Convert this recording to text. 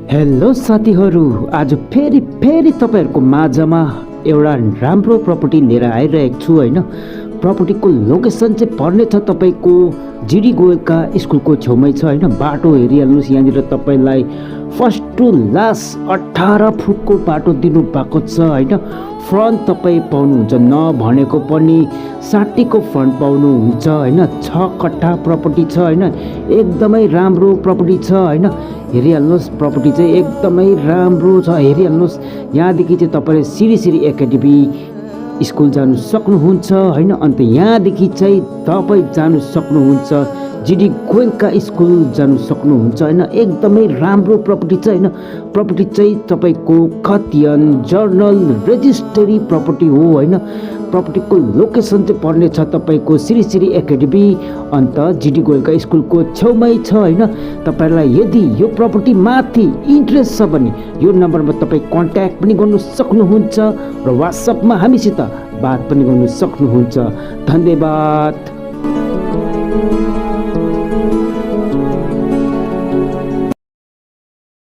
Hello साथीहरू, आज फेरि तपाईँहरूको माझमा एउटा राम्रो प्रपर्टी लिएर आइरहेको छु हैन। प्रपर्टीको लोकेसन चाहिँ पर्नेछ तपाईँको जिडी गोयलका स्कुलको छेउमै छ हैन। बाटो हेरिहाल्नुहोस्, यहाँनिर तपाईँलाई फर्स्ट टु लास्ट 18 फुटको बाटो दिनु भएको छ हैन। फ्रन्ट तपाईँ पाउनुहुन्छ नभनेको पनि 60 को फ्रन्ट पाउनुहुन्छ हैन। 6 कट्ठा प्रपर्टी छ हैन। एकदमै राम्रो प्रपर्टी छ हैन। हेरिहाल्नुहोस्, प्रपर्टी चाहिँ एकदमै राम्रो छ। हेरिहाल्नुहोस्, यहाँदेखि चाहिँ तपाईँले सिरी एकाडेमी स्कुल जानु सक्नुहुन्छ हैन। अन्त यहाँदेखि चाहिँ तपाईँ जानु सक्नुहुन्छ जिडी गोयलका स्कुल जानु सक्नुहुन्छ हैन। एकदमै राम्रो प्रपर्टी छ हैन। प्रपर्टी चाहिँ तपाईँको खतियान जर्नल रेजिस्ट्री प्रपर्टी हो हैन। प्रपर्टीको लोकेसन चाहिँ पर्नेछ तपाईँको सिरी एकाडेमी अन्त जिडी गोयलका स्कुलको छेउमै छ हैन। तपाईँलाई यदि यो प्रपर्टी माथि इन्ट्रेस्ट छ भने यो नम्बरमा तपाईँ कन्ट्याक्ट पनि गर्नु सक्नुहुन्छ र वाट्सएपमा हामीसित बात पनि गर्नु सक्नुहुन्छ। धन्यवाद।